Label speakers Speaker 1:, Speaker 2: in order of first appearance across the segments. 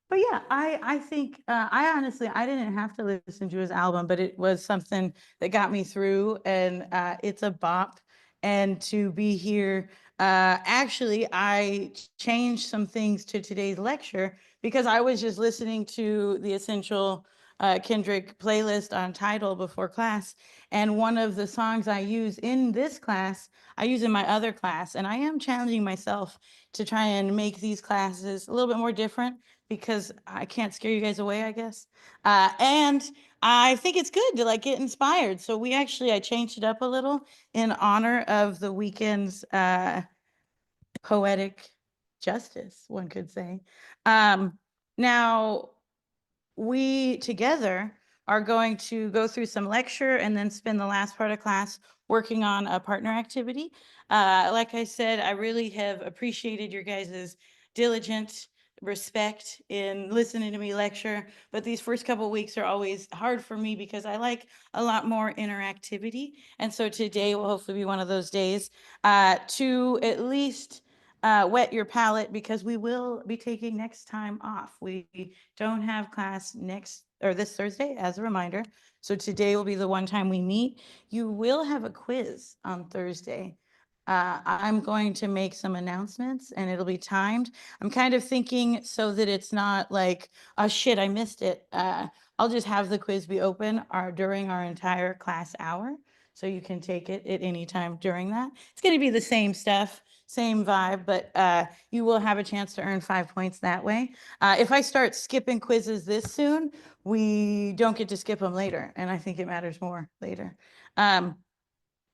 Speaker 1: But yeah, I think I honestly I didn't have to listen to his album, but it was something that got me through, and it's a bop. And to be here, actually, I changed some things to today's lecture because I was just listening to the Essential Kendrick playlist on Tidal before class, and one of the songs I use in this class, I use in my other class, and I am challenging myself to try and make these classes a little bit more different because I can't scare you guys away, I guess. And I think it's good to like get inspired. So I changed it up a little in honor of the weekend's poetic justice, one could say. Now, we together are going to go through some lecture and then spend the last part of class working on a partner activity. Like I said, I really have appreciated your guys' diligent respect in listening to me lecture, but these first couple of weeks are always hard for me because I like a lot more interactivity. And so today will hopefully be one of those days to at least wet your palate because we will be taking next time off. We don't have class next or this Thursday as a reminder. So today will be the one time we meet. You will have a quiz on Thursday. I'm going to make some announcements and it'll be timed. I'm kind of thinking so that it's not like, oh shit, I missed it. I'll just have the quiz be open during our entire class hour. So you can take it at any time during that. It's going to be the same stuff, same vibe, but you will have a chance to earn 5 points that way. If I start skipping quizzes this soon, we don't get to skip them later, and I think it matters more later.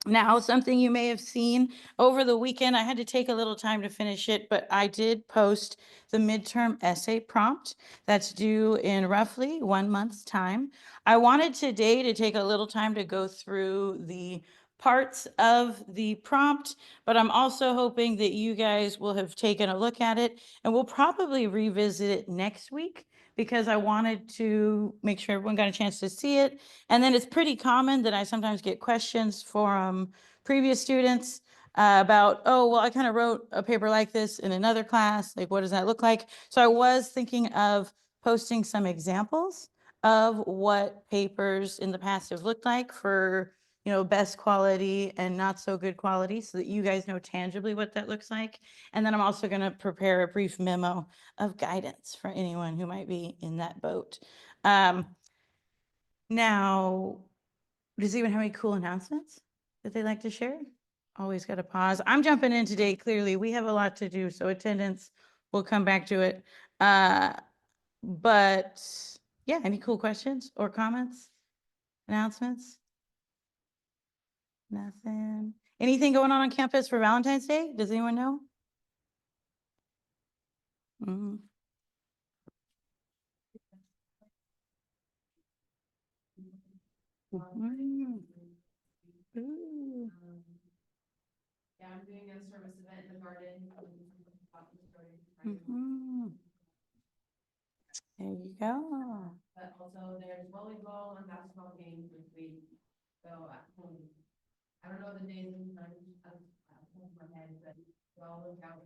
Speaker 1: Now, something you may have seen over the weekend, I had to take a little time to finish it, but I did post the midterm essay prompt that's due in roughly 1 month's time. I wanted today to take a little time to go through the parts of the prompt, but I'm also hoping that you guys will have taken a look at it, and we'll probably revisit it next week because I wanted to make sure everyone got a chance to see it. And then it's pretty common that I sometimes get questions from previous students about, oh, well, I kind of wrote a paper like this in another class. Like, what does that look like? So I was thinking of posting some examples of what papers in the past have looked like for, best quality and not so good quality so that you guys know tangibly what that looks like. And then I'm also going to prepare a brief memo of guidance for anyone who might be in that boat. Now, does anyone have any cool announcements that they'd like to share? Always got to pause. I'm jumping in today. Clearly, we have a lot to do, so attendance, we'll come back to it. But yeah, any cool questions or comments, announcements? Nothing. Anything going on campus for Valentine's Day? Does anyone know? Mm-hmm. Mm-hmm. Ooh.
Speaker 2: Yeah, I'm doing a service event in the garden.
Speaker 1: Mm-hmm. There you go.
Speaker 2: But also there's volleyball and basketball games this week. So I don't know the days and times of my head, but we'll look out.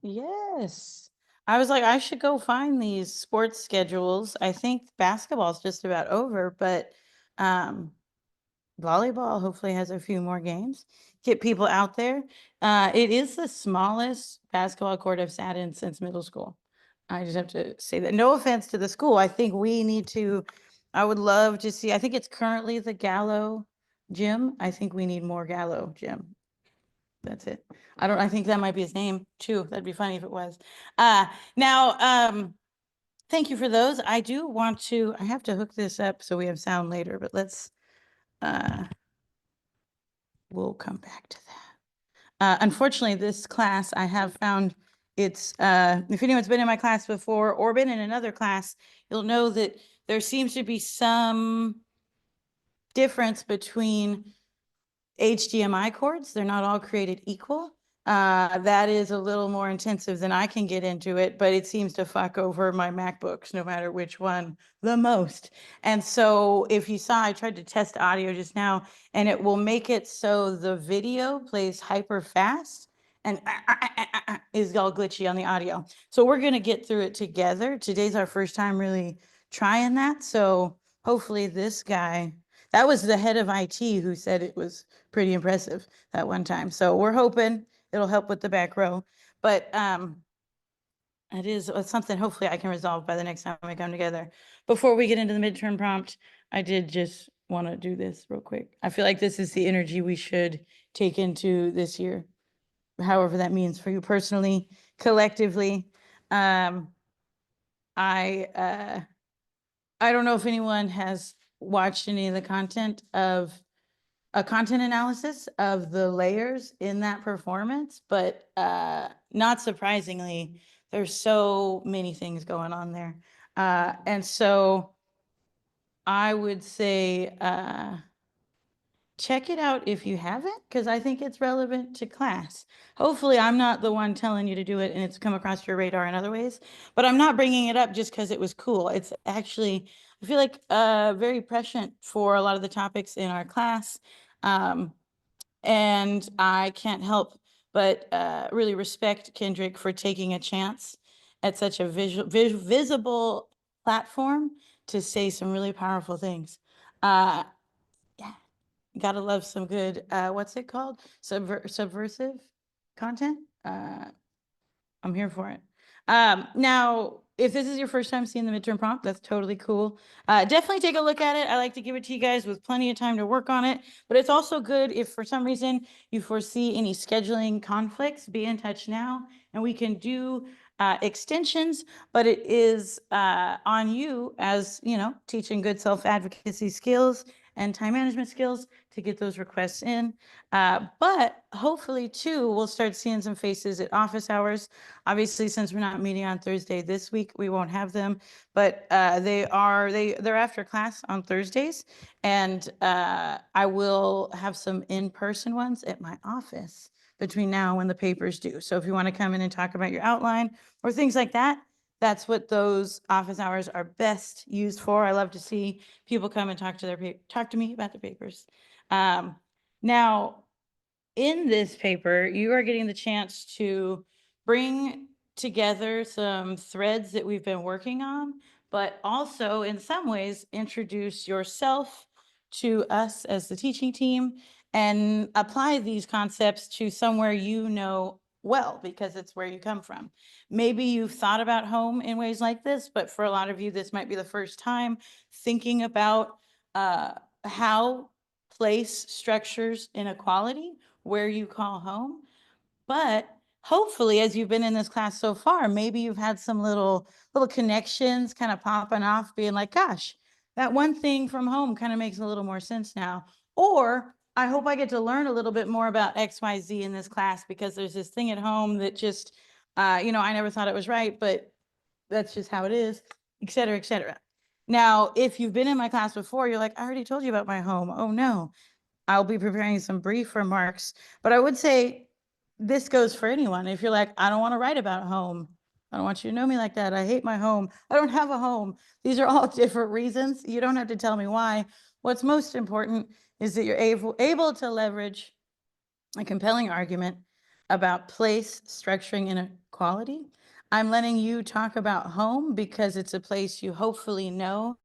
Speaker 1: Yes. I was like, I should go find these sports schedules. I think basketball's just about over, but um volleyball hopefully has a few more games. Get people out there. It is the smallest basketball court I've sat in since middle school. I just have to say that. No offense to the school. I think we need to, I would love to see, I think it's currently the Gallo gym. I think we need more Gallo gym. That's it. I think that might be his name too. That'd be funny if it was. Now, thank you for those. I do want to, I have to hook this up so we have sound later, but we'll come back to that. Unfortunately, this class I have found if anyone's been in my class before or been in another class, you'll know that there seems to be some difference between HDMI cords. They're not all created equal. That is a little more intensive than I can get into it, but it seems to fuck over my MacBooks, no matter which one, the most. And so if you saw, I tried to test audio just now, and it will make it so the video plays hyper fast and is all glitchy on the audio. So we're going to get through it together. Today's our first time really trying that. So hopefully this guy, that was the head of IT who said it was pretty impressive that one time. So we're hoping it'll help with the back row. But it is something hopefully I can resolve by the next time we come together. Before we get into the midterm prompt, I did just want to do this real quick. I feel like this is the energy we should take into this year, however that means for you personally, collectively. I don't know if anyone has watched any of the content of a content analysis of the layers in that performance, but not surprisingly, there's so many things going on there. And so I would say check it out if you haven't, because I think it's relevant to class. Hopefully, I'm not the one telling you to do it and it's come across your radar in other ways, but I'm not bringing it up just because it was cool. It's actually, I feel like very prescient for a lot of the topics in our class. And I can't help but really respect Kendrick for taking a chance at such a visible platform to say some really powerful things. Yeah, gotta love some good, what's it called? Subversive content. I'm here for it. Now, if this is your first time seeing the midterm prompt, that's totally cool. Definitely take a look at it. I like to give it to you guys with plenty of time to work on it, but it's also good if for some reason you foresee any scheduling conflicts, be in touch now and we can do extensions, but it is on you as, you know, teaching good self-advocacy skills and time management skills to get those requests in. But hopefully too, we'll start seeing some faces at office hours. Obviously, since we're not meeting on Thursday this week, we won't have them, but they're after class on Thursdays. And I will have some in-person ones at my office between now and when the papers due. So if you want to come in and talk about your outline or things like that, that's what those office hours are best used for. I love to see people come and talk to me about their papers. Now, in this paper, you are getting the chance to bring together some threads that we've been working on, but also in some ways introduce yourself to us as the teaching team and apply these concepts to somewhere you know well, because it's where you come from. Maybe you've thought about home in ways like this, but for a lot of you, this might be the first time thinking about how place structures inequality where you call home. But hopefully, as you've been in this class so far, maybe you've had some little connections kind of popping off, being like, gosh, that one thing from home kind of makes a little more sense now. Or I hope I get to learn a little bit more about XYZ in this class because there's this thing at home that just, I never thought it was right, but that's just how it is, et cetera, et cetera. Now, if you've been in my class before, you're like, I already told you about my home. Oh no. I'll be preparing some brief remarks, but I would say this goes for anyone. If you're like, I don't want to write about home. I don't want you to know me like that. I hate my home. I don't have a home. These are all different reasons. You don't have to tell me why. What's most important is that you're able to leverage a compelling argument about place structuring inequality. I'm letting you talk about home because it's a place you hopefully know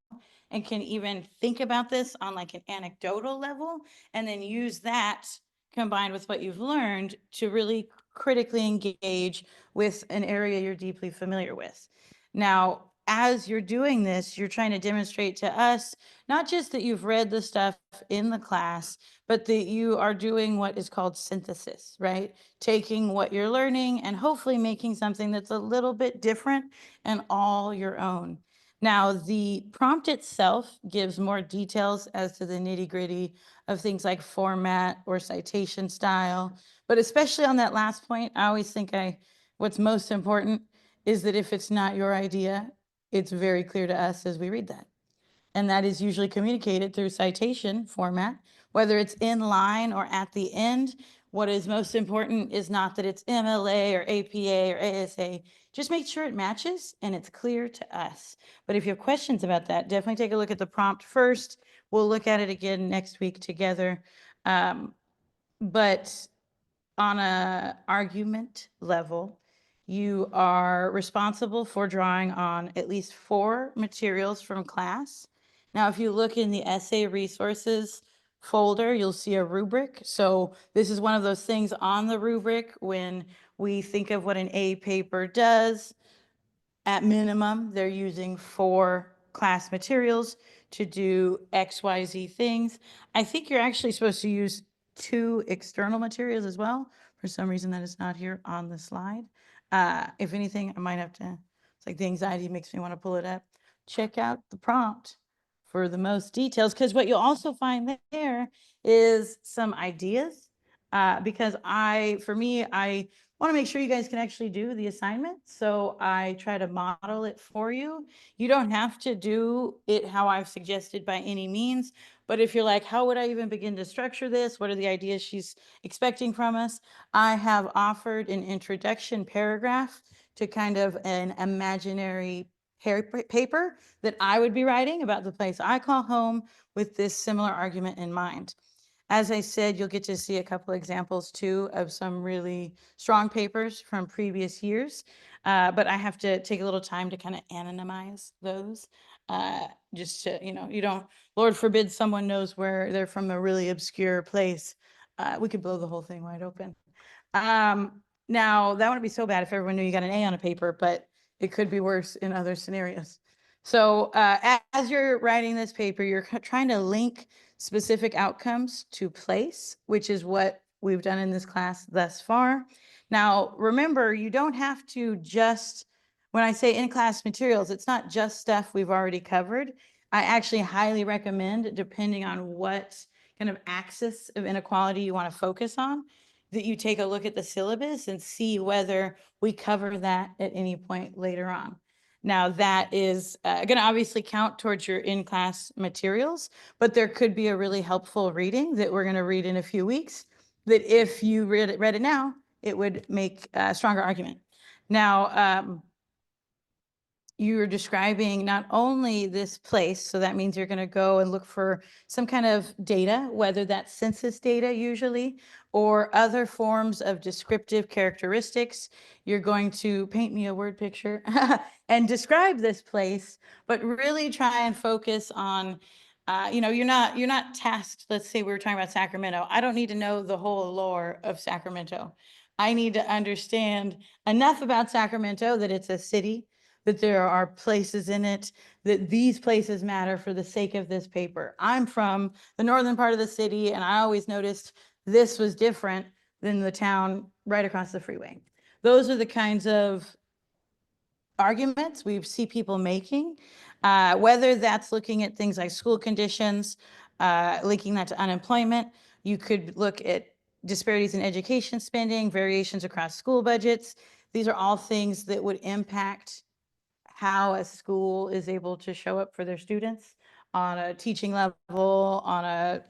Speaker 1: and can even think about this on like an anecdotal level and then use that combined with what you've learned to really critically engage with an area you're deeply familiar with. Now, as you're doing this, you're trying to demonstrate to us not just that you've read the stuff in the class, but that you are doing what is called synthesis, right? Taking what you're learning and hopefully making something that's a little bit different and all your own. Now, the prompt itself gives more details as to the nitty-gritty of things like format or citation style, but especially on that last point, I always think what's most important is that if it's not your idea, it's very clear to us as we read that. And that is usually communicated through citation format, whether it's in line or at the end. What is most important is not that it's MLA or APA or ASA. Just make sure it matches and it's clear to us. But if you have questions about that, definitely take a look at the prompt first. We'll look at it again next week together. But on a argument level, you are responsible for drawing on at least 4 materials from class. Now, if you look in the essay resources folder, you'll see a rubric. So this is one of those things on the rubric when we think of what an A paper does. At minimum, they're using 4 class materials to do XYZ things. I think you're actually supposed to use 2 external materials as well. For some reason, that is not here on the slide. If anything, I might have to, it's like the anxiety makes me want to pull it up. Check out the prompt for the most details, because what you'll also find there is some ideas. Because for me, I want to make sure you guys can actually do the assignment. So I try to model it for you. You don't have to do it how I've suggested by any means. But if you're like, how would I even begin to structure this? What are the ideas she's expecting from us? I have offered an introduction paragraph to kind of an imaginary paper that I would be writing about the place I call home with this similar argument in mind. As I said, you'll get to see a couple examples too of some really strong papers from previous years. But I have to take a little time to kind of anonymize those. Just to, you don't, Lord forbid someone knows where they're from a really obscure place. We could blow the whole thing wide open. Now that would be so bad if everyone knew you got an A on a paper, but it could be worse in other scenarios. So as you're writing this paper, you're trying to link specific outcomes to place, which is what we've done in this class thus far. Now, remember, you don't have to just, when I say in-class materials, it's not just stuff we've already covered. I actually highly recommend, depending on what kind of axis of inequality you want to focus on, that you take a look at the syllabus and see whether we cover that at any point later on. Now, that is going to obviously count towards your in-class materials, but there could be a really helpful reading that we're going to read in a few weeks that if you read it now, it would make a stronger argument. Now, you're describing not only this place, so that means you're going to go and look for some kind of data, whether that's census data usually, or other forms of descriptive characteristics. You're going to paint me a word picture and describe this place, but really try and focus on, you're not tasked. Let's say we were talking about Sacramento. I don't need to know the whole lore of Sacramento. I need to understand enough about Sacramento that it's a city, that there are places in it, that these places matter for the sake of this paper. I'm from the northern part of the city, and I always noticed this was different than the town right across the freeway. Those are the kinds of arguments we see people making, whether that's looking at things like school conditions, linking that to unemployment. You could look at disparities in education spending, variations across school budgets. These are all things that would impact how a school is able to show up for their students on a teaching level, on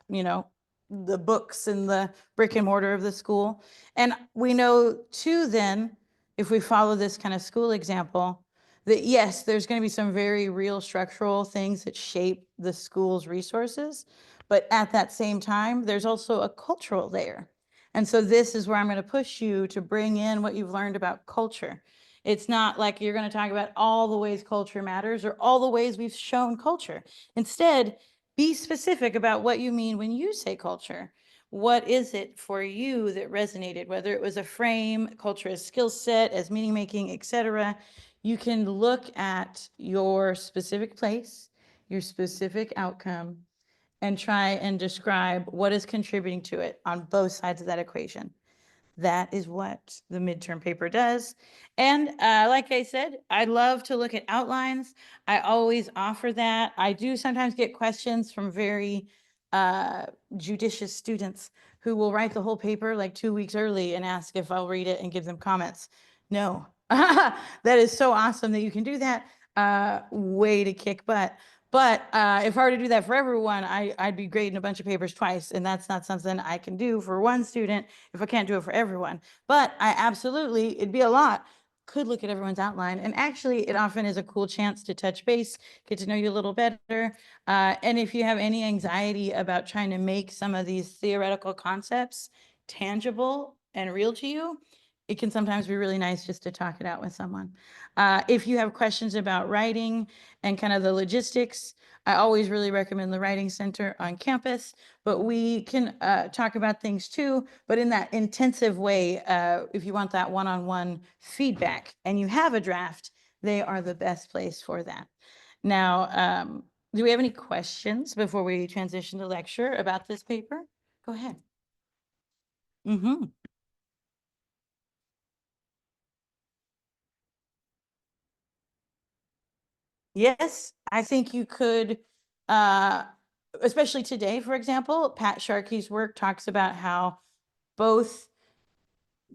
Speaker 1: the books and the brick and mortar of the school. And we know too, then, if we follow this kind of school example, that yes, there's going to be some very real structural things that shape the school's resources, but at that same time, there's also a cultural layer. And so this is where I'm going to push you to bring in what you've learned about culture. It's not like you're going to talk about all the ways culture matters or all the ways we've shown culture. Instead, be specific about what you mean when you say culture. What is it for you that resonated, whether it was a frame, culture as skill set, as meaning making, etc. You can look at your specific place, your specific outcome, and try and describe what is contributing to it on both sides of that equation. That is what the midterm paper does. And like I said, I love to look at outlines. I always offer that. I do sometimes get questions from very judicious students who will write the whole paper like 2 weeks early and ask if I'll read it and give them comments. No, that is so awesome that you can do that. Way to kick butt. But if I were to do that for everyone, I'd be grading a bunch of papers twice, and that's not something I can do for one student if I can't do it for everyone. But I absolutely, it'd be a lot, could look at everyone's outline. And actually, it often is a cool chance to touch base, get to know you a little better. And if you have any anxiety about trying to make some of these theoretical concepts tangible and real to you, it can sometimes be really nice just to talk it out with someone. If you have questions about writing and kind of the logistics, I always really recommend the Writing Center on campus, but we can talk about things too, but in that intensive way. If you want that one-on-one feedback and you have a draft, they are the best place for that. Now, do we have any questions before we transition to lecture about this paper? Go ahead. Mm-hmm. Yes, I think you could, uh, especially today, for example, Pat Sharkey's work talks about how both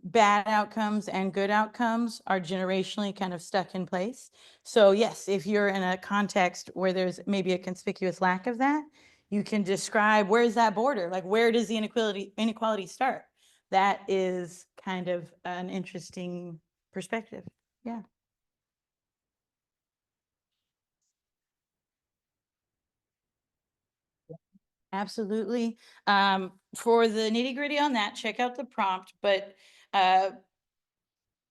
Speaker 1: bad outcomes and good outcomes are generationally kind of stuck in place. So yes, if you're in a context where there's maybe a conspicuous lack of that, you can describe where's that border, like where does the inequality start? That is kind of an interesting perspective. Yeah. Absolutely. For the nitty gritty on that, check out the prompt, but uh,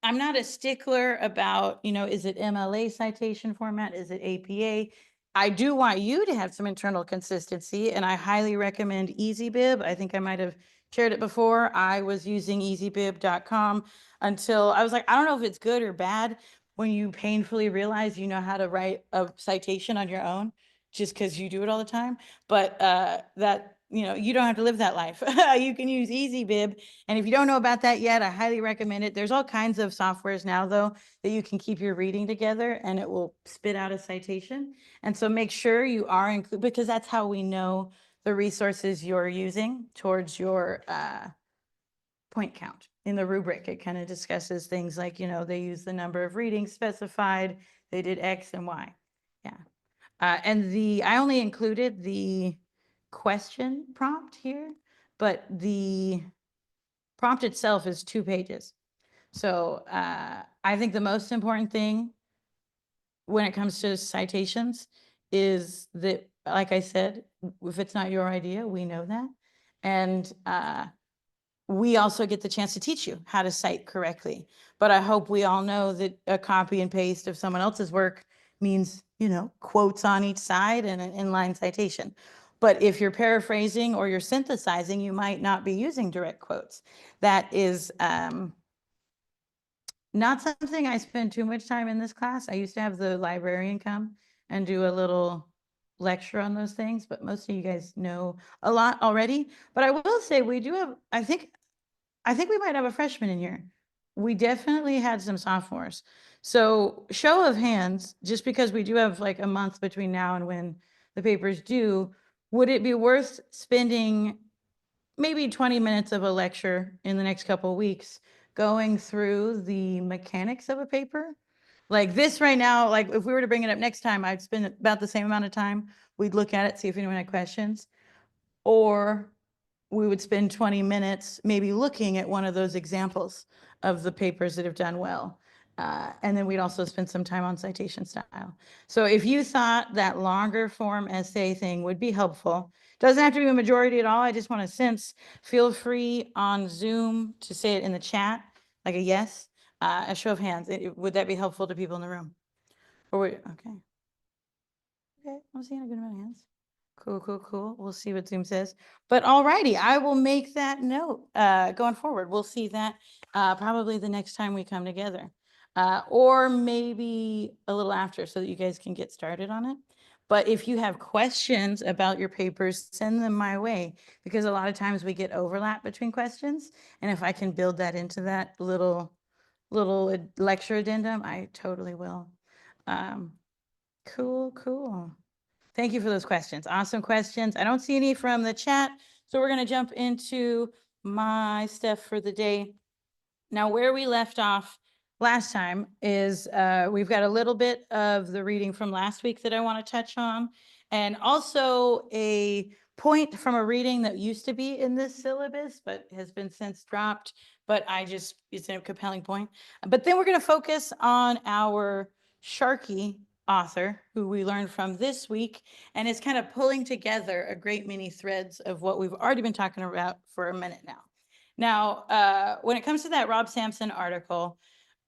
Speaker 1: I'm not a stickler about, is it MLA citation format? Is it APA? I do want you to have some internal consistency, and I highly recommend EasyBib. I think I might have shared it before. I was using easybib.com until I was like, I don't know if it's good or bad when you painfully realize you know how to write a citation on your own just because you do it all the time. But that, you don't have to live that life. You can use EasyBib, and if you don't know about that yet, I highly recommend it. There's all kinds of softwares now, though, that you can keep your reading together and it will spit out a citation. And so make sure you are included, because that's how we know the resources you're using towards your point count. In the rubric, it kind of discusses things like, they use the number of readings specified, they did X and Y. Yeah. And I only included the question prompt here, but the prompt itself is 2 pages. So I think the most important thing when it comes to citations is that, like I said, if it's not your idea, we know that. And we also get the chance to teach you how to cite correctly. But I hope we all know that a copy and paste of someone else's work means, quotes on each side and an inline citation. But if you're paraphrasing or you're synthesizing, you might not be using direct quotes. That is not something I spend too much time in this class. I used to have the librarian come and do a little lecture on those things, but most of you guys know a lot already. But I will say we do have, I think we might have a freshman in here. We definitely had some sophomores. So show of hands, just because we do have like a month between now and when the papers due, would it be worth spending maybe 20 minutes of a lecture in the next couple of weeks going through the mechanics of a paper? Like this right now, like if we were to bring it up next time, I'd spend about the same amount of time. We'd look at it, see if anyone had questions. Or we would spend 20 minutes maybe looking at one of those examples of the papers that have done well. And then we'd also spend some time on citation style. So if you thought that longer form essay thing would be helpful, doesn't have to be a majority at all. I just want a sense. Feel free on Zoom to say it in the chat, like a yes, a show of hands. Would that be helpful to people in the room? Okay. Okay, I'm seeing a good amount of hands. Cool, cool, cool. We'll see what Zoom says. But alrighty, I will make that note going forward. We'll see that probably the next time we come together. Or maybe a little after so that you guys can get started on it. But if you have questions about your papers, send them my way, because a lot of times we get overlap between questions. And if I can build that into that little lecture addendum, I totally will. Cool, cool. Thank you for those questions. Awesome questions. I don't see any from the chat, so we're going to jump into my stuff for the day. Now, where we left off last time is we've got a little bit of the reading from last week that I want to touch on, and also a point from a reading that used to be in this syllabus, but has been since dropped, but it's a compelling point. But then we're going to focus on our Sharkey author, who we learned from this week, and it's kind of pulling together a great many threads of what we've already been talking about for a minute now. Now, when it comes to that Rob Sampson article,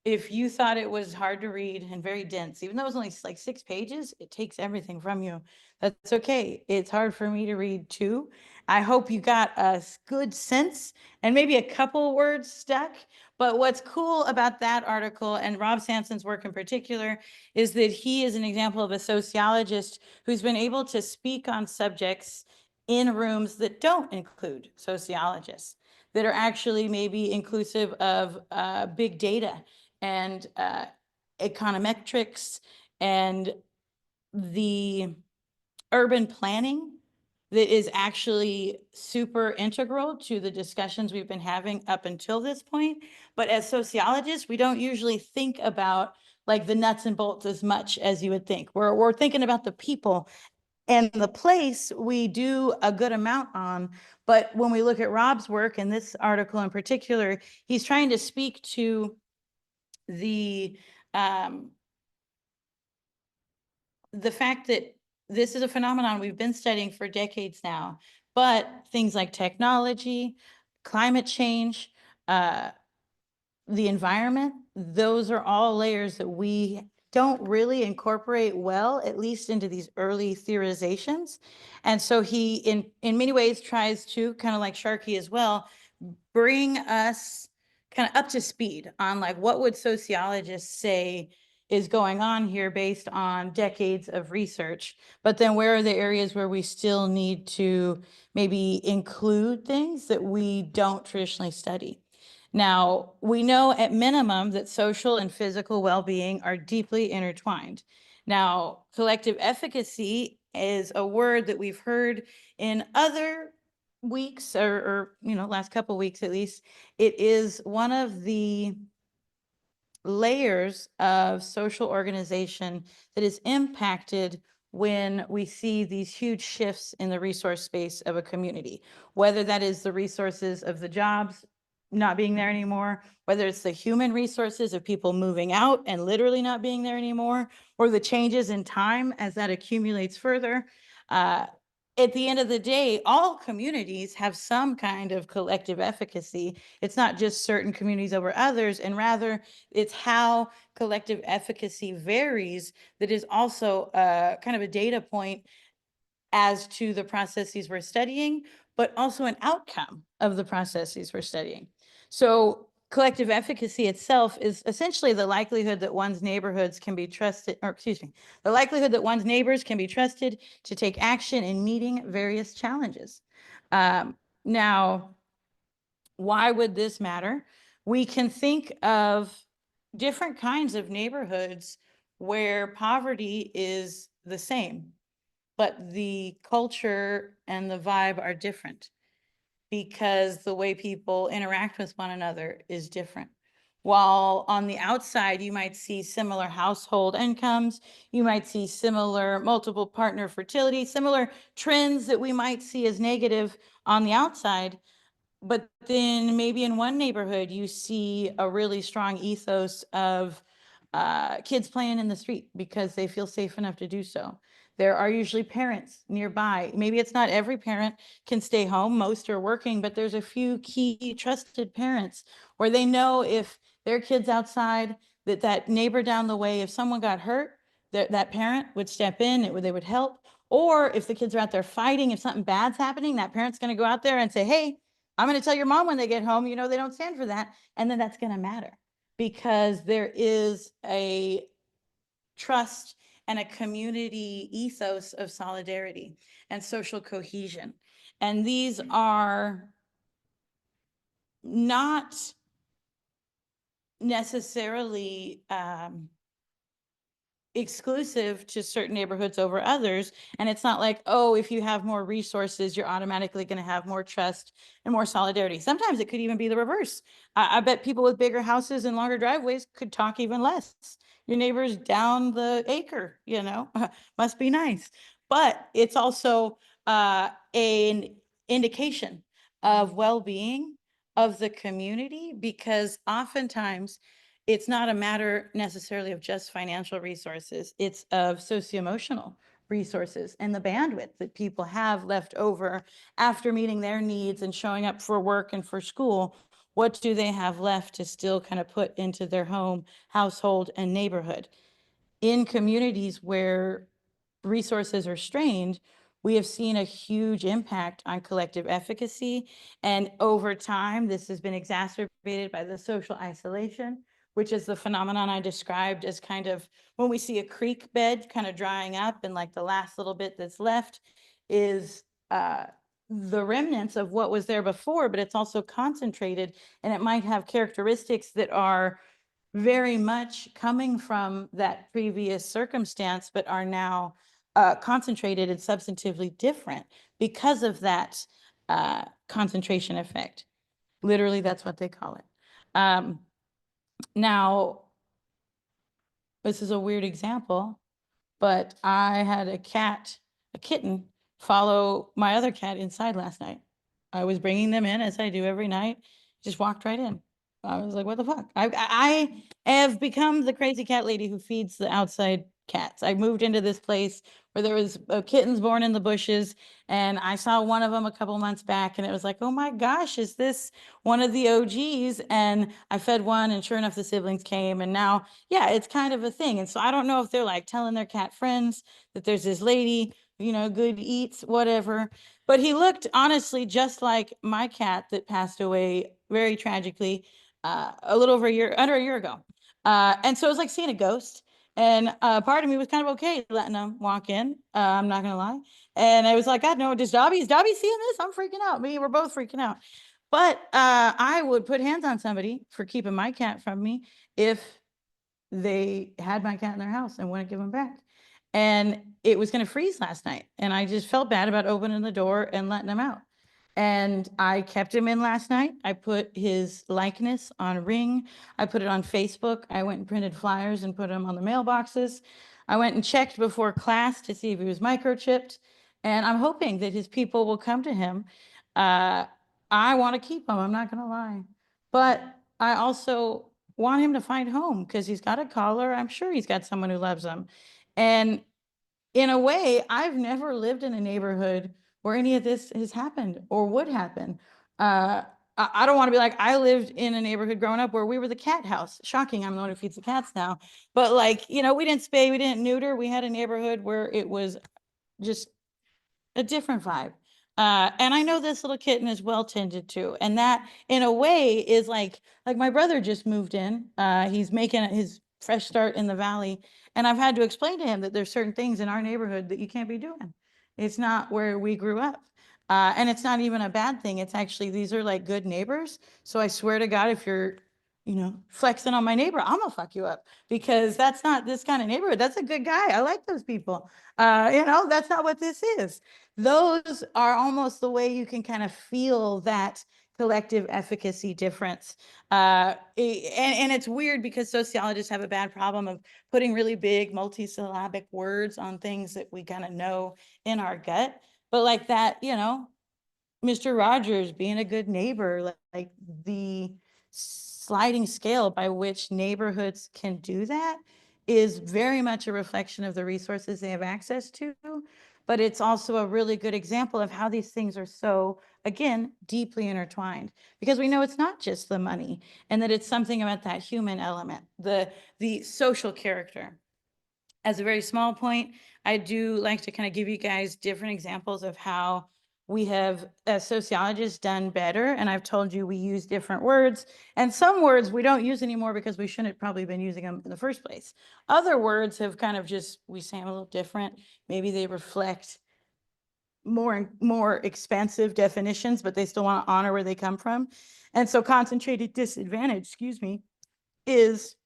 Speaker 1: if you thought it was hard to read and very dense, even though it was only like 6 pages, it takes everything from you. That's okay. It's hard for me to read too. I hope you got a good sense and maybe a couple words stuck. But what's cool about that article and Rob Sampson's work in particular is that he is an example of a sociologist who's been able to speak on subjects in rooms that don't include sociologists, that are actually maybe inclusive of big data and econometrics and the urban planning that is actually super integral to the discussions we've been having up until this point. But as sociologists, we don't usually think about like the nuts and bolts as much as you would think. We're thinking about the people and the place we do a good amount on. But when we look at Rob's work and this article in particular, he's trying to speak to the um, the fact that this is a phenomenon we've been studying for decades now, but things like technology, climate change, uh, the environment, those are all layers that we don't really incorporate well, at least into these early theorizations. And so he, in many ways, tries to, kind of like Sharkey as well, bring us kind of up to speed on like what would sociologists say is going on here based on decades of research, but then where are the areas where we still need to maybe include things that we don't traditionally study. Now, we know at minimum that social and physical well-being are deeply intertwined. Now, collective efficacy is a word that we've heard in other weeks or last couple weeks at least. It is one of the layers of social organization that is impacted when we see these huge shifts in the resource space of a community, whether that is the resources of the jobs not being there anymore, whether it's the human resources of people moving out and literally not being there anymore, or the changes in time as that accumulates further. At the end of the day, all communities have some kind of collective efficacy. It's not just certain communities over others, and rather it's how collective efficacy varies that is also kind of a data point as to the processes we're studying, but also an outcome of the processes we're studying. So collective efficacy itself is essentially the likelihood that one's neighborhoods can be trusted, or excuse me, the likelihood that one's neighbors can be trusted to take action in meeting various challenges. Now, why would this matter? We can think of different kinds of neighborhoods where poverty is the same, but the culture and the vibe are different because the way people interact with one another is different. While on the outside, you might see similar household incomes, you might see similar multiple partner fertility, similar trends that we might see as negative on the outside. But then maybe in one neighborhood, you see a really strong ethos of kids playing in the street because they feel safe enough to do so. There are usually parents nearby. Maybe it's not every parent can stay home, most are working, but there's a few key trusted parents where they know if their kid's outside, that neighbor down the way, if someone got hurt, that parent would step in, they would help. Or if the kids are out there fighting, if something bad's happening, that parent's going to go out there and say, hey, I'm going to tell your mom when they get home, they don't stand for that. And then that's going to matter because there is a trust and a community ethos of solidarity and social cohesion. And these are not necessarily exclusive to certain neighborhoods over others. And it's not like, oh, if you have more resources, you're automatically going to have more trust and more solidarity. Sometimes it could even be the reverse. I bet people with bigger houses and longer driveways could talk even less. Your neighbors down the acre, must be nice. But it's also an indication of well-being of the community, because oftentimes it's not a matter necessarily of just financial resources. It's of socio-emotional resources and the bandwidth that people have left over after meeting their needs and showing up for work and for school. What do they have left to still kind of put into their home, household, and neighborhood? In communities where resources are strained, we have seen a huge impact on collective efficacy. And over time, this has been exacerbated by the social isolation, which is the phenomenon I described as kind of when we see a creek bed kind of drying up and like the last little bit that's left is the remnants of what was there before, but it's also concentrated and it might have characteristics that are very much coming from that previous circumstance, but are now concentrated and substantively different because of that concentration effect. Literally, that's what they call it. Now, this is a weird example, but I had a kitten, follow my other cat inside last night. I was bringing them in as I do every night, just walked right in. I was like, what the fuck? I have become the crazy cat lady who feeds the outside cats. I moved into this place where there was kittens born in the bushes, and I saw one of them a couple months back, and it was like, oh my gosh, is this one of the OGs? And I fed one, and sure enough, the siblings came, and now, yeah, it's kind of a thing. And so I don't know if they're like telling their cat friends that there's this lady, good eats, whatever. But he looked honestly just like my cat that passed away very tragically a little over under a year ago. And so it was like seeing a ghost. And part of me was kind of okay letting him walk in. I'm not gonna lie. And I was like, God, no, is Dobby seeing this? I'm freaking out. We're both freaking out. But I would put hands on somebody for keeping my cat from me if they had my cat in their house and wouldn't give him back. And it was going to freeze last night. And I just felt bad about opening the door and letting him out. And I kept him in last night. I put his likeness on Ring. I put it on Facebook. I went and printed flyers and put them on the mailboxes. I went and checked before class to see if he was microchipped. And I'm hoping that his people will come to him. I want to keep him, I'm not going to lie. But I also want him to find home because he's got a collar. I'm sure he's got someone who loves him. And in a way, I've never lived in a neighborhood where any of this has happened or would happen. I don't want to be like, I lived in a neighborhood growing up where we were the cat house. Shocking, I'm the one who feeds the cats now. But like, we didn't spay, we didn't neuter. We had a neighborhood where it was just a different vibe. And I know this little kitten is well tended to, and that in a way is like my brother just moved in. He's making his fresh start in the valley, and I've had to explain to him that there's certain things in our neighborhood that you can't be doing. It's not where we grew up. And it's not even a bad thing. It's actually, these are like good neighbors. So I swear to God, if you're, flexing on my neighbor, I'm gonna fuck you up because that's not this kind of neighborhood. That's a good guy. I like those people. That's not what this is. Those are almost the way you can kind of feel that collective efficacy difference. And it's weird because sociologists have a bad problem of putting really big multisyllabic words on things that we kind of know in our gut. But like that, Mr. Rogers being a good neighbor, like the sliding scale by which neighborhoods can do that is very much a reflection of the resources they have access to. But it's also a really good example of how these things are so, again, deeply intertwined, because we know it's not just the money and that it's something about that human element, the social character. As a very small point, I do like to kind of give you guys different examples of how we have, as sociologists, done better. And I've told you we use different words, and some words we don't use anymore because we shouldn't probably been using them in the first place. Other words have kind of just, we say them a little different. Maybe they reflect more expansive definitions, but they still want to honor where they come from. And so concentrated disadvantage, excuse me, is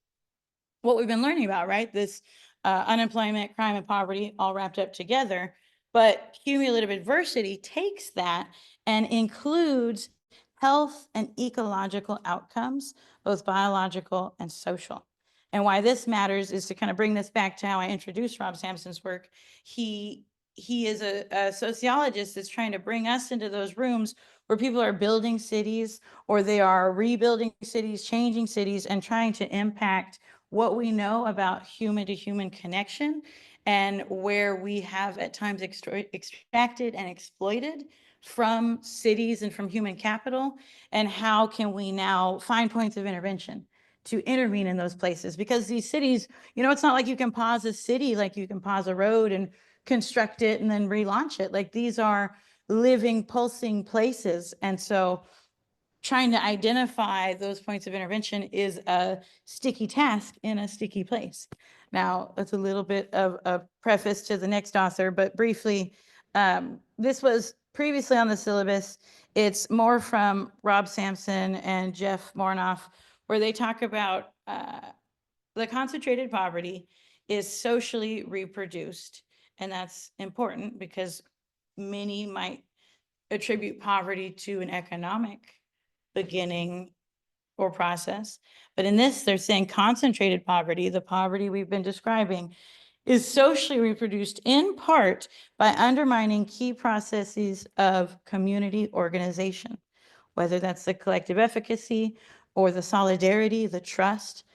Speaker 1: what we've been learning about, right? This unemployment, crime, and poverty all wrapped up together. But cumulative adversity takes that and includes health and ecological outcomes, both biological and social. And why this matters is to kind of bring this back to how I introduced Rob Sampson's work. He is a sociologist that's trying to bring us into those rooms where people are building cities or they are rebuilding cities, changing cities, and trying to impact what we know about human to human connection and where we have at times extracted and exploited from cities and from human capital, and how can we now find points of intervention to intervene in those places? Because these cities, it's not like you can pause a city like you can pause a road and construct it and then relaunch it. Like, these are living, pulsing places. And so trying to identify those points of intervention is a sticky task in a sticky place. Now, that's a little bit of a preface to the next author, but briefly, this was previously on the syllabus. It's more from Rob Sampson and Jeff Mornoff, where they talk about the concentrated poverty is socially reproduced. And that's important because many might attribute poverty to an economic beginning or process. But in this, they're saying concentrated poverty, the poverty we've been describing, is socially reproduced in part by undermining key processes of community organization, whether that's the collective efficacy or the solidarity, the trust.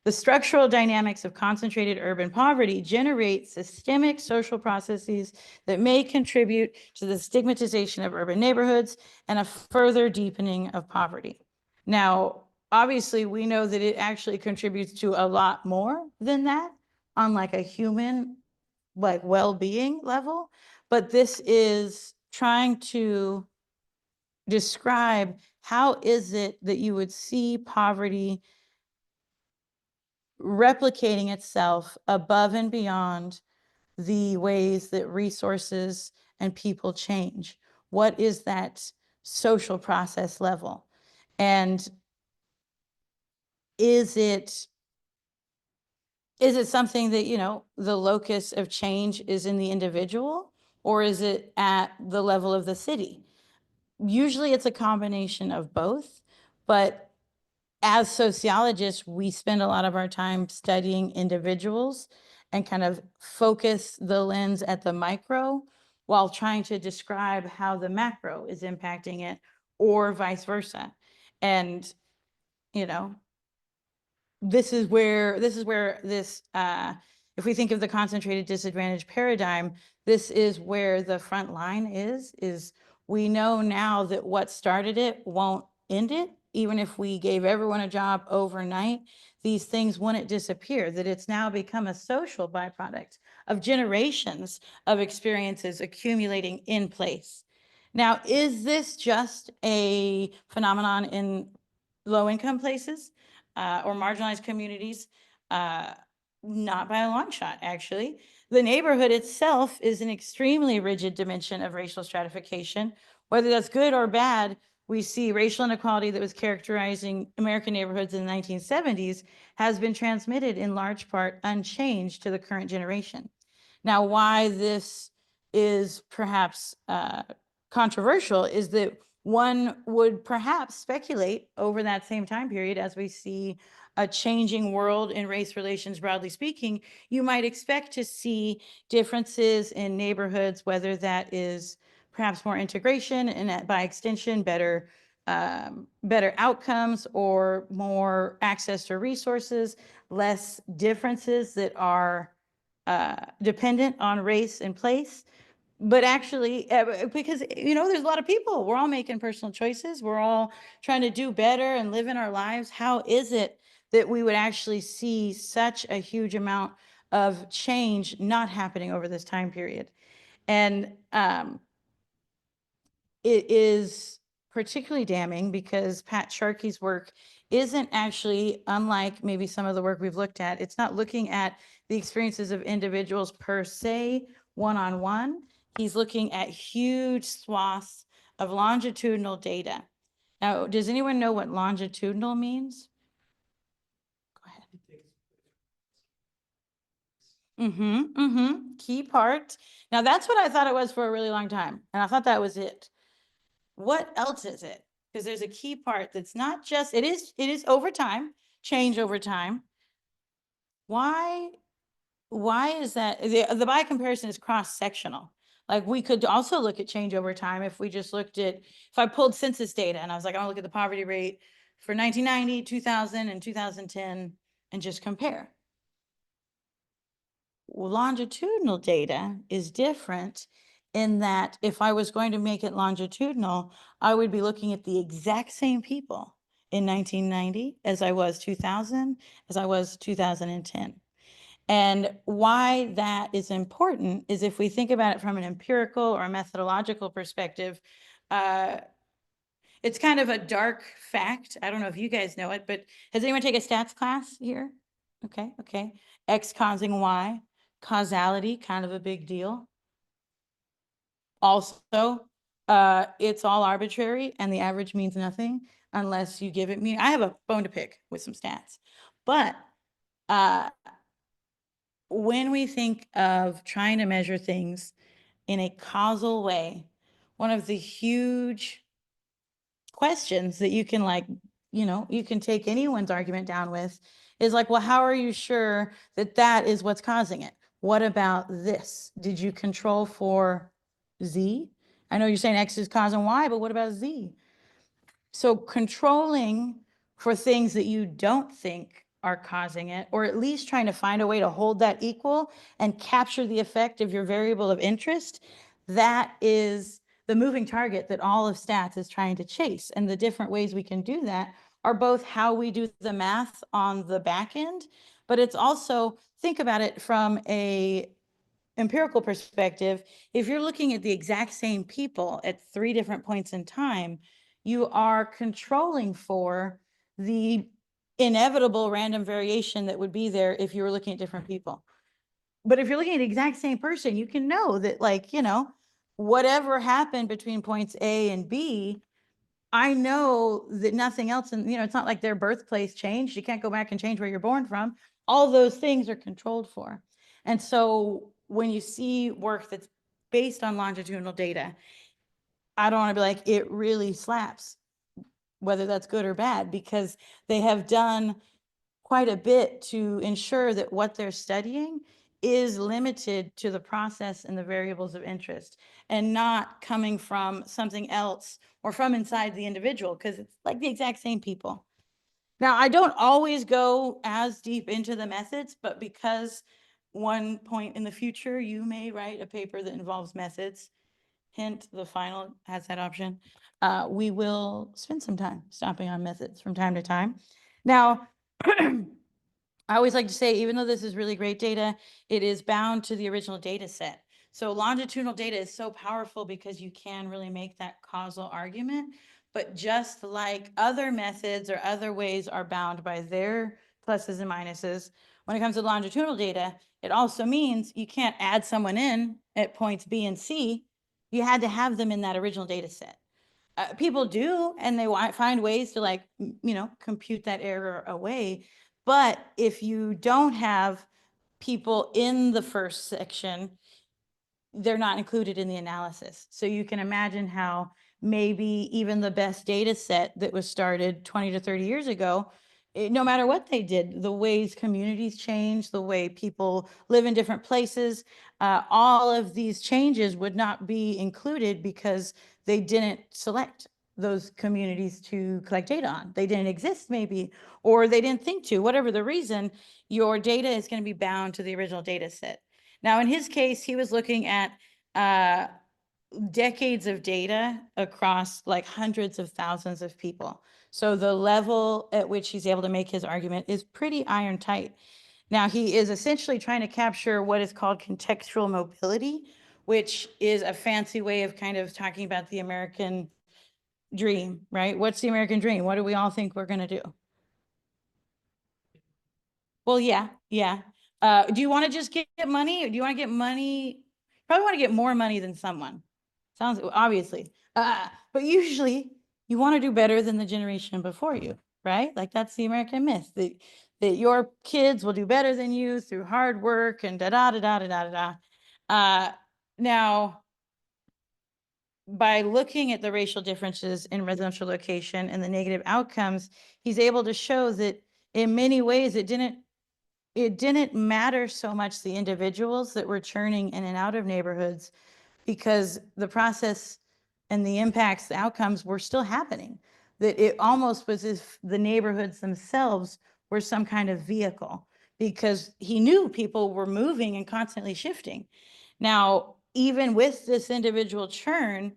Speaker 1: The structural dynamics of concentrated urban poverty generate systemic social processes that may contribute to the stigmatization of urban neighborhoods and a further deepening of poverty. Now, obviously, we know that it actually contributes to a lot more than that on like a human, like, well-being level, but this is trying to describe how is it that you would see poverty replicating itself above and beyond the ways that resources and people change. What is that social process level? And is it something that, the locus of change is in the individual, or is it at the level of the city? Usually it's a combination of both, but as sociologists, we spend a lot of our time studying individuals and kind of focus the lens at the micro while trying to describe how the macro is impacting it, or vice versa. And, you know, this is where this, if we think of the concentrated disadvantage paradigm, this is where the front line is we know now that what started it won't end it. Even if we gave everyone a job overnight, these things wouldn't disappear, that it's now become a social byproduct of generations of experiences accumulating in place. Now, is this just a phenomenon in low-income places or marginalized communities? Not by a long shot, actually. The neighborhood itself is an extremely rigid dimension of racial stratification. Whether that's good or bad, we see racial inequality that was characterizing American neighborhoods in the 1970s has been transmitted in large part unchanged to the current generation. Now, why this is perhaps controversial is that one would perhaps speculate over that same time period, as we see a changing world in race relations, broadly speaking, you might expect to see differences in neighborhoods, whether that is perhaps more integration and by extension, better outcomes or more access to resources, less differences that are dependent on race and place. But actually, because, there's a lot of people, we're all making personal choices. We're all trying to do better and live in our lives. How is it that we would actually see such a huge amount of change not happening over this time period? And it is particularly damning because Pat Sharkey's work isn't actually, unlike maybe some of the work we've looked at, it's not looking at the experiences of individuals per se, one-on-one. He's looking at huge swaths of longitudinal data. Now, does anyone know what longitudinal means? Go ahead. Key part. Now, that's what I thought it was for a really long time, and I thought that was it. What else is it? Because there's a key part that's not just, it is over time, change over time. Why is that? The by comparison is cross-sectional. Like, we could also look at change over time if we just looked at, if I pulled census data and I was like, I want to look at the poverty rate for 1990, 2000, and 2010 and just compare. Longitudinal data is different in that if I was going to make it longitudinal, I would be looking at the exact same people in 1990 as I was 2000, as I was 2010. And why that is important is if we think about it from an empirical or methodological perspective, it's kind of a dark fact. I don't know if you guys know it, but has anyone taken a stats class here? Okay, okay. X causing Y, causality, kind of a big deal. Also, it's all arbitrary and the average means nothing unless you give it meaning. I have a bone to pick with some stats, but when we think of trying to measure things in a causal way, one of the huge questions that you can you can take anyone's argument down with is like, well, how are you sure that that is what's causing it? What about this? Did you control for Z? I know you're saying X is causing Y, but what about Z? So controlling for things that you don't think are causing it, or at least trying to find a way to hold that equal and capture the effect of your variable of interest, that is the moving target that all of stats is trying to chase. And the different ways we can do that are both how we do the math on the back end, but it's also, think about it from a empirical perspective. If you're looking at the exact same people at 3 different points in time, you are controlling for the inevitable random variation that would be there if you were looking at different people. But if you're looking at the exact same person, you can know that, like, whatever happened between points A and B, I know that nothing else, and it's not like their birthplace changed. You can't go back and change where you're born from. All those things are controlled for. And so when you see work that's based on longitudinal data, I don't want to be like, it really slaps, whether that's good or bad, because they have done quite a bit to ensure that what they're studying is limited to the process and the variables of interest and not coming from something else or from inside the individual, because it's like the exact same people. Now, I don't always go as deep into the methods, but because one point in the future, you may write a paper that involves methods, hint, the final has that option, we will spend some time stopping on methods from time to time. Now, I always like to say, even though this is really great data, it is bound to the original data set. So longitudinal data is so powerful because you can really make that causal argument. But just like other methods or other ways are bound by their pluses and minuses, when it comes to longitudinal data, it also means you can't add someone in at points B and C. You had to have them in that original data set. People do, and they find ways to compute that error away. But if you don't have people in the first section, they're not included in the analysis. So you can imagine how maybe even the best data set that was started 20 to 30 years ago, no matter what they did, the ways communities change, the way people live in different places, all of these changes would not be included because they didn't select those communities to collect data on. They didn't exist maybe, or they didn't think to, whatever the reason, your data is going to be bound to the original data set. Now, in his case, he was looking at decades of data across like hundreds of thousands of people. So the level at which he's able to make his argument is pretty iron tight. Now, he is essentially trying to capture what is called contextual mobility, which is a fancy way of kind of talking about the American dream, right? What's the American dream? What do we all think we're going to do? Well, yeah, yeah. Do you want to just get money? Or do you want to get money? Probably want to get more money than someone. Sounds obviously. But usually you want to do better than the generation before you, right? Like that's the American myth that your kids will do better than you through hard work and da da da da da da da. Now, by looking at the racial differences in residential location and the negative outcomes, he's able to show that in many ways it didn't matter so much the individuals that were churning in and out of neighborhoods, because the process and the impacts, the outcomes were still happening. That it almost was as if the neighborhoods themselves were some kind of vehicle, because he knew people were moving and constantly shifting. Now, even with this individual churn,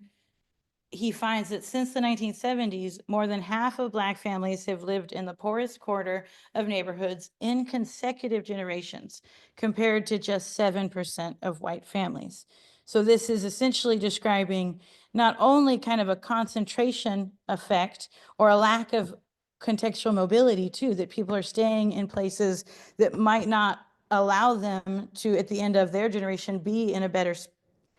Speaker 1: he finds that since the 1970s, more than half of Black families have lived in the poorest quarter of neighborhoods in consecutive generations, compared to just 7% of white families. So this is essentially describing not only kind of a concentration effect or a lack of contextual mobility too, that people are staying in places that might not allow them to, at the end of their generation, be in a better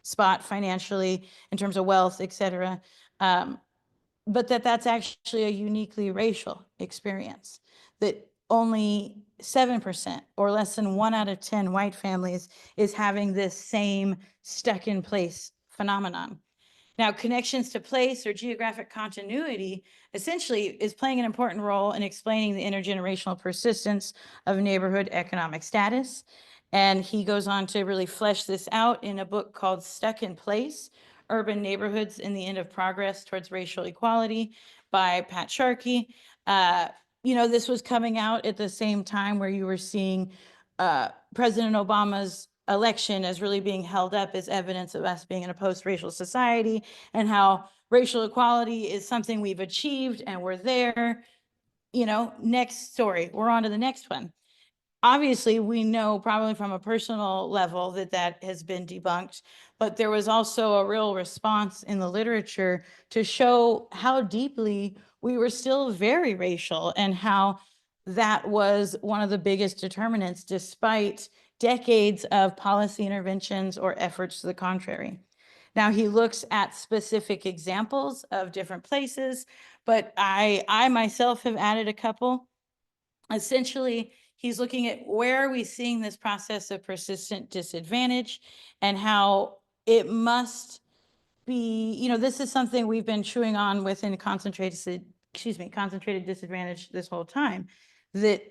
Speaker 1: spot financially, in terms of wealth, et cetera. But that's actually a uniquely racial experience, that only 7% or less than 1 out of 10 white families is having this same stuck in place phenomenon. Now, connections to place or geographic continuity essentially is playing an important role in explaining the intergenerational persistence of neighborhood economic status. And he goes on to really flesh this out in a book called Stuck in Place: Urban Neighborhoods in the End of Progress Towards Racial Equality by Pat Sharkey. This was coming out at the same time where you were seeing President Obama's election as really being held up as evidence of us being in a post-racial society, and how racial equality is something we've achieved and we're there. Next story, we're on to the next one. Obviously, we know probably from a personal level that has been debunked, but there was also a real response in the literature to show how deeply we were still very racial, and how that was one of the biggest determinants, despite decades of policy interventions or efforts to the contrary. Now, he looks at specific examples of different places, but I myself have added a couple. Essentially, he's looking at where are we seeing this process of persistent disadvantage, and how it must be, this is something we've been chewing on within concentrated disadvantage this whole time, that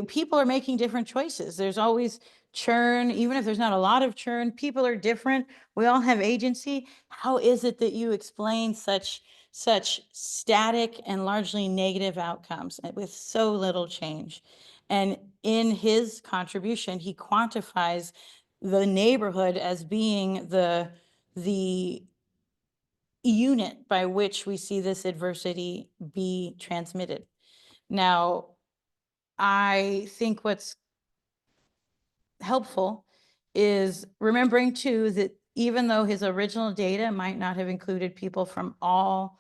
Speaker 1: people are making different choices. There's always churn, even if there's not a lot of churn, people are different. We all have agency. How is it that you explain such static and largely negative outcomes with so little change? And in his contribution, he quantifies the neighborhood as being the unit by which we see this adversity be transmitted. Now, I think what's helpful is remembering too that even though his original data might not have included people from all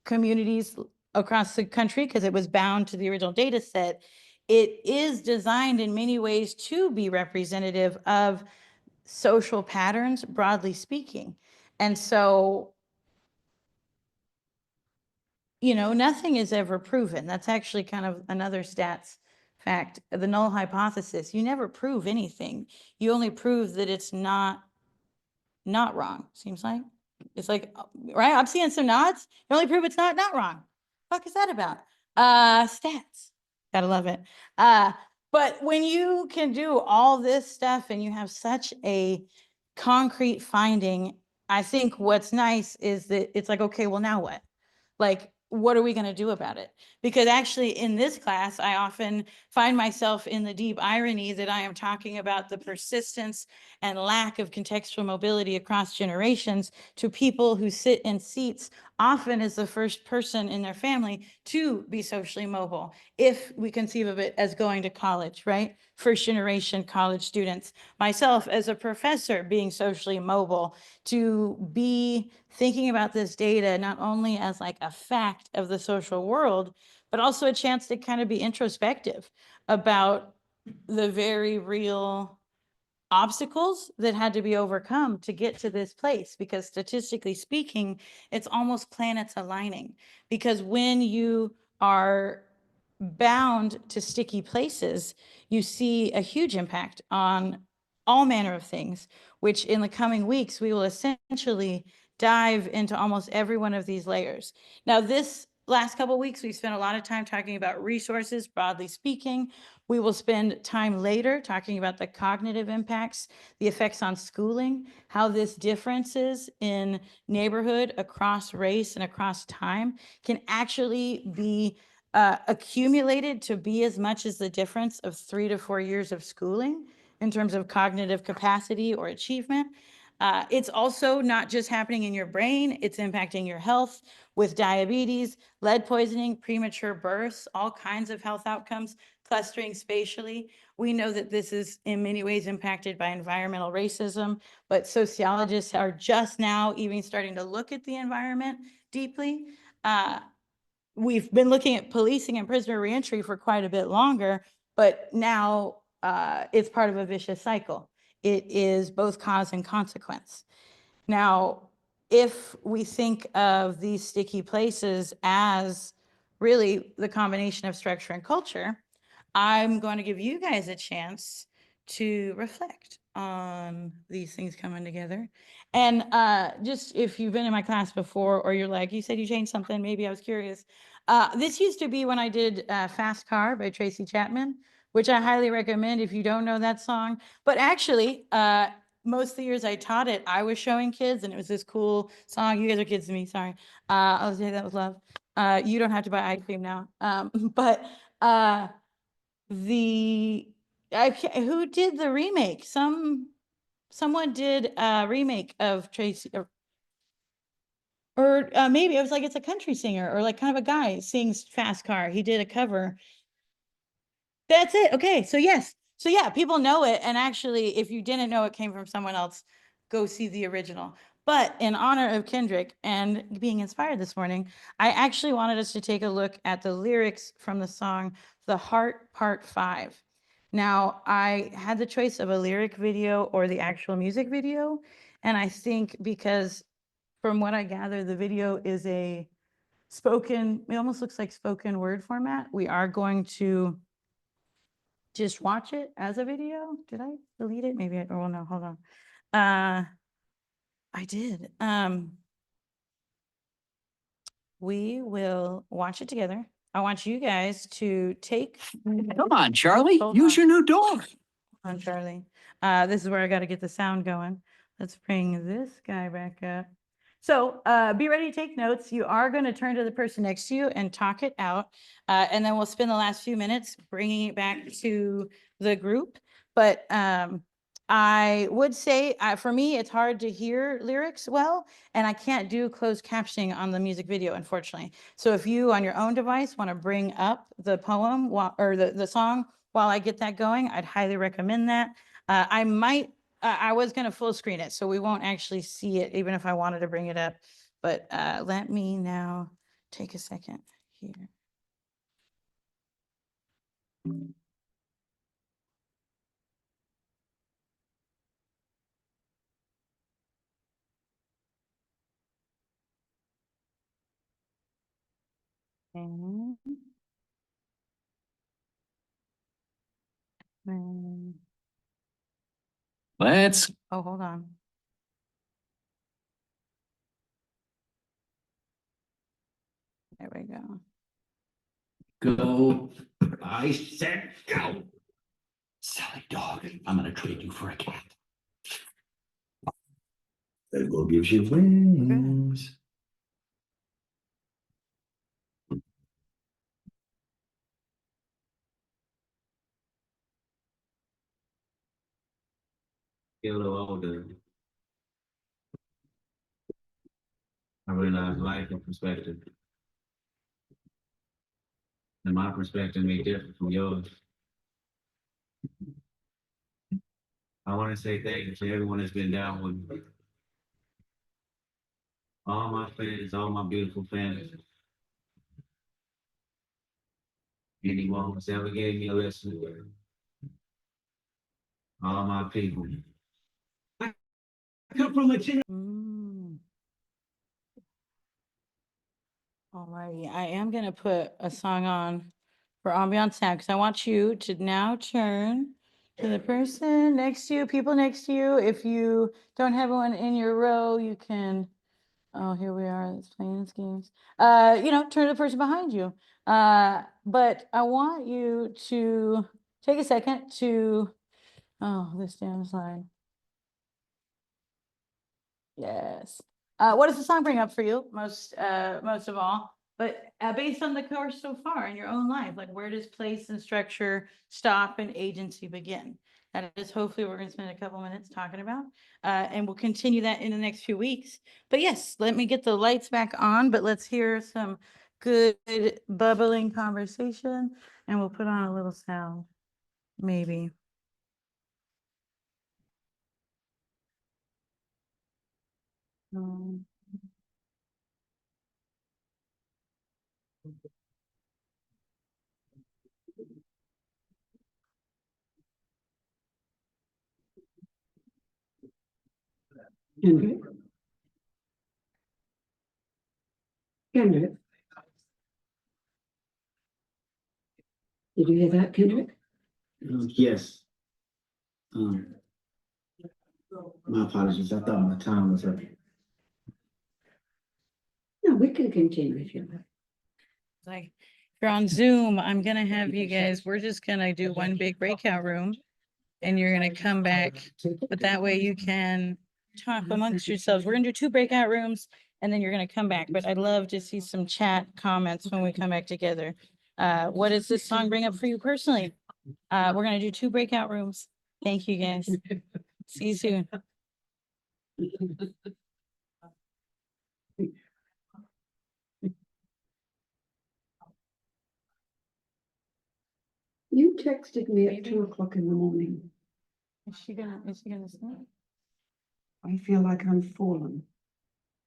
Speaker 1: communities across the country, because it was bound to the original data set, it is designed in many ways to be representative of social patterns, broadly speaking. And so, nothing is ever proven. That's actually kind of another stats fact, the null hypothesis. You never prove anything. You only prove that it's not wrong, seems like. It's like, right? I'm seeing some nods. You only prove it's not wrong. Fuck is that about? Stats. Gotta love it. But when you can do all this stuff and you have such a concrete finding, I think what's nice is that it's like, okay, well, now what? Like, what are we going to do about it? Because actually in this class, I often find myself in the deep irony that I am talking about the persistence and lack of contextual mobility across generations to people who sit in seats often as the first person in their family to be socially mobile, if we conceive of it as going to college, right? First generation college students. Myself as a professor being socially mobile, to be thinking about this data not only as like a fact of the social world, but also a chance to kind of be introspective about the very real obstacles that had to be overcome to get to this place. Because statistically speaking, it's almost planets aligning. Because when you are bound to sticky places, you see a huge impact on all manner of things, which in the coming weeks, we will essentially dive into almost every one of these layers. Now, this last couple of weeks, we've spent a lot of time talking about resources, broadly speaking. We will spend time later talking about the cognitive impacts, the effects on schooling, how this differences in neighborhood across race and across time can actually be accumulated to be as much as the difference of 3 to 4 years of schooling in terms of cognitive capacity or achievement. It's also not just happening in your brain, it's impacting your health with diabetes, lead poisoning, premature births, all kinds of health outcomes, clustering spatially. We know that this is in many ways impacted by environmental racism, but sociologists are just now even starting to look at the environment deeply. We've been looking at policing and prisoner reentry for quite a bit longer, but now it's part of a vicious cycle. It is both cause and consequence. Now, if we think of these sticky places as really the combination of structure and culture, I'm going to give you guys a chance to reflect on these things coming together. And just if you've been in my class before, or you're like, you said you changed something, maybe I was curious. This used to be when I did Fast Car by Tracy Chapman, which I highly recommend if you don't know that song. But actually, most of the years I taught it, I was showing kids, and it was this cool song. You guys are kids to me, sorry. I'll say that with love. You don't have to buy ice cream now. But the who did the remake? Someone did a remake of Tracy, or maybe it was like it's a country singer, or like kind of a guy sings Fast Car. He did a cover. That's it. Okay. So yes. So yeah, people know it. And actually, if you didn't know it came from someone else, go see the original. But in honor of Kendrick and being inspired this morning, I actually wanted us to take a look at the lyrics from the song The Heart Part 5. Now, I had the choice of a lyric video or the actual music video. And I think because from what I gather, the video is a spoken, it almost looks like spoken word format. We are going to just watch it as a video. Did I delete it? Maybe oh no, hold on. I did. We will watch it together. I want you guys to take.
Speaker 3: Come on, Charlie,
Speaker 1: Hold
Speaker 3: use
Speaker 1: on.
Speaker 3: your new dog.
Speaker 1: On Charlie. This is where I got to get the sound going. Let's bring this guy back up. So be ready to take notes. You are going to turn to the person next to you and talk it out. And then we'll spend the last few minutes bringing it back to the group. But I would say for me, it's hard to hear lyrics well, and I can't do closed captioning on the music video, unfortunately. So if you on your own device want to bring up the poem or the song while I get that going, I'd highly recommend that. I was going to full screen it, so we won't actually see it, even if I wanted to bring it up. But let me now take a second here. And then,
Speaker 3: Let's
Speaker 1: oh, hold on. There we go.
Speaker 3: go. I said go. Silly dog, I'm gonna trade you for a cat. That will give you wings. Get a little older. I realized life in perspective. And my perspective may differ from yours. I want to say thank you to everyone that's been down with me. All my fans, all my beautiful fans. Anyone who's ever gave me a lesson. All my people. I come from a
Speaker 1: Alrighty, I am gonna put a song on for ambiance sound because I want you to now turn to the person next to you, people next to you. If you don't have one in your row, you can. Oh, here we are. It's playing its games. Turn to the person behind you. But I want you to take a second to. Oh, this damn slide. Yes. What does the song bring up for you most of all? But based on the course so far in your own life, like where does place and structure stop and agency begin? That is hopefully what we're gonna spend a couple minutes talking about. And we'll continue that in the next few weeks. But yes, let me get the lights back on, but let's hear some good bubbling conversation and we'll put on a little sound, maybe. Um,
Speaker 4: Kendrick. Kendrick. Did you hear that, Kendrick?
Speaker 3: Yes. My apologies. I thought my time was up.
Speaker 4: No, we can continue if you like.
Speaker 1: Like, if you're on Zoom, I'm gonna have you guys, we're just gonna do one big breakout room. And you're gonna come back, but that way you can talk amongst yourselves. We're gonna do 2 breakout rooms and then you're gonna come back, but I'd love to see some chat comments when we come back together. What does this song bring up for you personally? We're gonna do 2 breakout rooms. Thank you, guys. See you soon.
Speaker 4: You texted me at
Speaker 1: Maybe.
Speaker 4: 2 o'clock in the morning.
Speaker 1: Is she gonna sing?
Speaker 4: I feel like I'm fallen.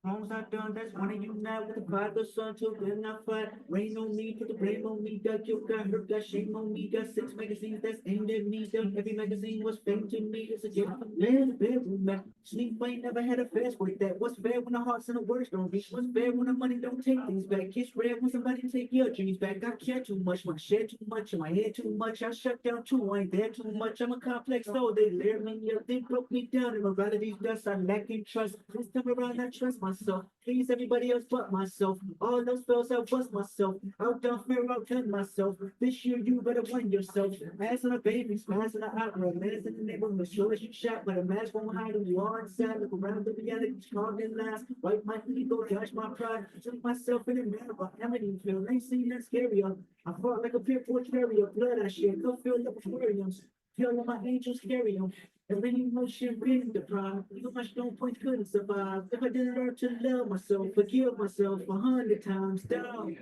Speaker 3: Wrongs I done, that's one of you now with the father, son, till then I fight. Rain on me, put the blame on me, got guilt, got hurt, got shame on me, got 6 magazines that's aimed at me. Done every magazine was fake to me. It's a gift from the bedroom, man. Sleep, I ain't never had a fast break that. What's fair when the hearts and the words don't reach? What's fair when the money don't take things back? Kiss red when somebody take your dreams back. I care too much, I share too much, in my head too much. I shut down too, I ain't there too much. I'm a complex soul, they layer me up, they broke me down. In morality's dust, I lack in trust. This time around, I trust myself. Please everybody else but myself. All those spells I bust myself. Outdone fear, outdone myself. This year you better win yourself. Mass on a baby, smash on the opera. Mass in the neighborhood, show us you shot, but a mask won't hide who you are inside. Look around the reality, strong and last. Wipe my ego, judge my pride. Treat myself in a mirror, but empty feel. Ain't seen that scarier. I fought like a pure carrier. Blood I shed, go fill up aquariums. Feel like my angels carry 'em. Every emotion being deprived. So much don't point couldn't survive. If I didn't learn to love myself, forgive myself 100 times down.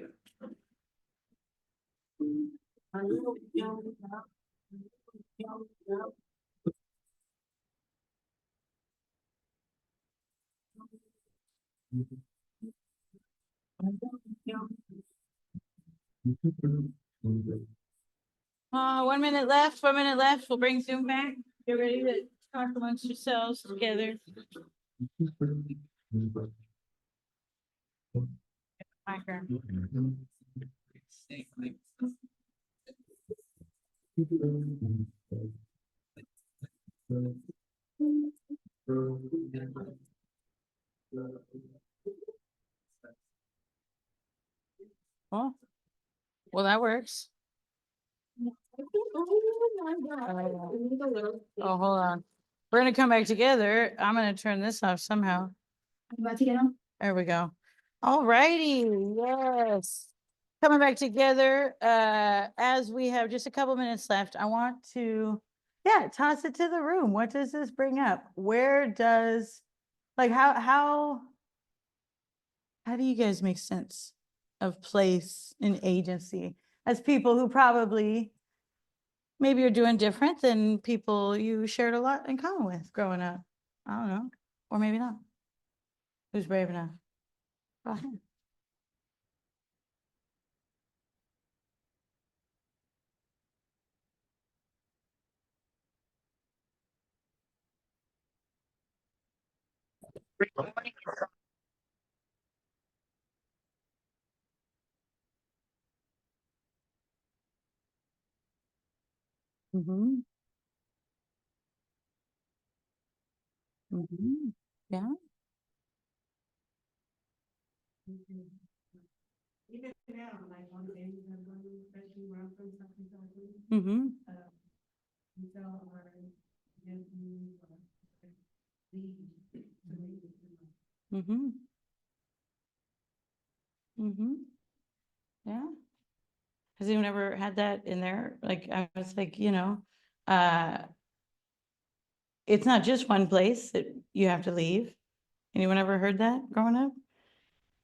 Speaker 3: I love you.
Speaker 1: One minute left, 1 minute left. We'll bring Zoom back. Get ready to talk amongst yourselves together. Micro. Oh, well, that works. Oh, hold on. We're gonna come back together. I'm gonna turn this off somehow.
Speaker 2: About to get on?
Speaker 1: There we go. All righty, yes. Coming back together, as we have just a couple minutes left, I want to, yeah, toss it to the room. What does this bring up? Where does, like, how do you guys make sense of place and agency as people who probably maybe are doing different than people you shared a lot in common with growing up? I don't know, or maybe not. Who's brave enough? Go ahead. Mhm. Mhm. Yeah.
Speaker 2: Even now, like one day, especially where I'm from, something.
Speaker 1: Mhm.
Speaker 2: We tell our young people, leave to leave.
Speaker 1: Mhm. Mhm. Yeah. Has anyone ever had that in there? Like, I was like, it's not just one place that you have to leave. Anyone ever heard that growing up?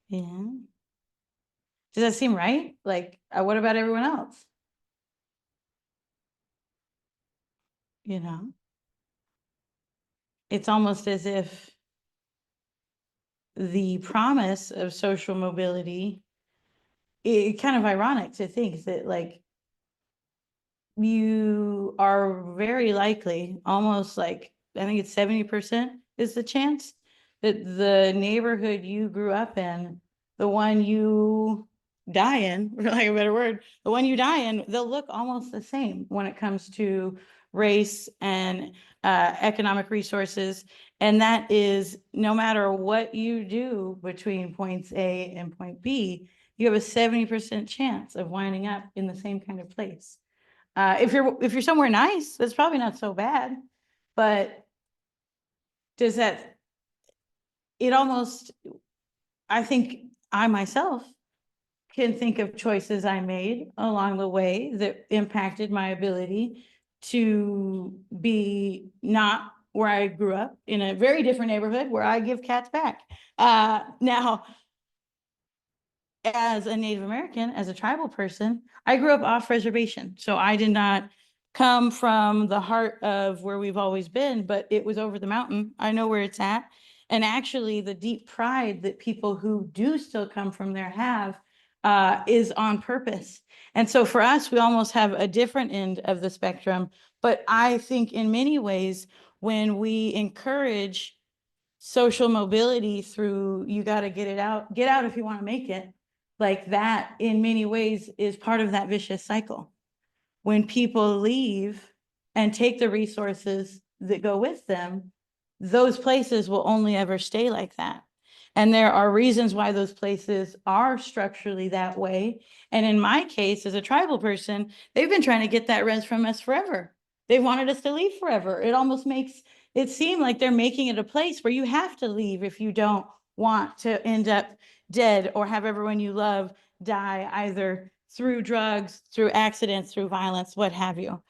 Speaker 1: Yeah. Does that seem right? Like, what about everyone else? You know, it's almost as if the promise of social mobility, it kind of ironic to think that like you are very likely, almost like, I think it's 70% is the chance that the neighborhood you grew up in, the one you die in, for lack of a better word, the one you die in, they'll look almost the same when it comes to race and economic resources. And that is no matter what you do between points A and point B, you have a 70% chance of winding up in the same kind of place. If you're somewhere nice, that's probably not so bad, but does that, it almost, I think I myself can think of choices I made along the way that impacted my ability to be not where I grew up, in a very different neighborhood where I give cats back. Now, as a Native American, as a tribal person, I grew up off reservation. So I did not come from the heart of where we've always been, but it was over the mountain. I know where it's at. And actually, the deep pride that people who do still come from there have is on purpose. And so for us, we almost have a different end of the spectrum. But I think in many ways, when we encourage social mobility through, you got to get out if you want to make it, like that in many ways is part of that vicious cycle. When people leave and take the resources that go with them, those places will only ever stay like that. And there are reasons why those places are structurally that way. And in my case, as a tribal person, they've been trying to get that res from us forever. They wanted us to leave forever. It almost makes it seem like they're making it a place where you have to leave if you don't want to end up dead or have everyone you love die either through drugs, through accidents, through violence, what have you.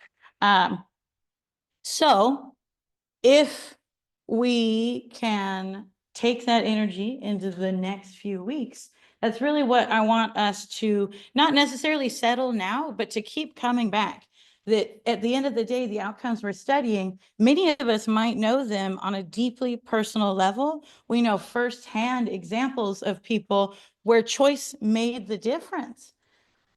Speaker 1: So if we can take that energy into the next few weeks, that's really what I want us to not necessarily settle now, but to keep coming back. That at the end of the day, the outcomes we're studying, many of us might know them on a deeply personal level. We know firsthand examples of people where choice made the difference.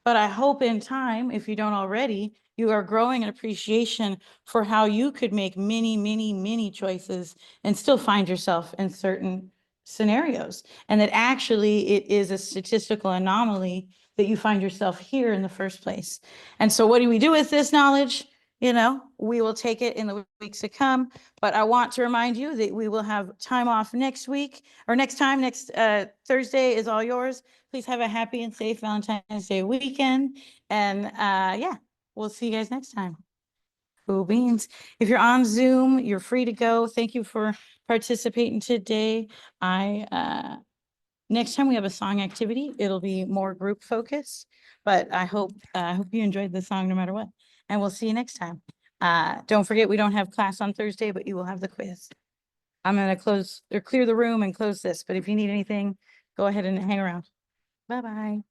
Speaker 1: But I hope in time, if you don't already, you are growing an appreciation for how you could make many, many, many choices and still find yourself in certain scenarios. And that actually it is a statistical anomaly that you find yourself here in the first place. And so what do we do with this knowledge? We will take it in the weeks to come, but I want to remind you that we will have time off next week or next Thursday is all yours. Please have a happy and safe Valentine's Day weekend. And yeah, we'll see you guys next time. Cool beans. If you're on Zoom, you're free to go. Thank you for participating today. Next time we have a song activity, it'll be more group focused, but I hope you enjoyed the song no matter what. And we'll see you next time. Don't forget, we don't have class on Thursday, but you will have the quiz. I'm gonna clear the room and close this, but if you need anything, go ahead and hang around. Bye-bye.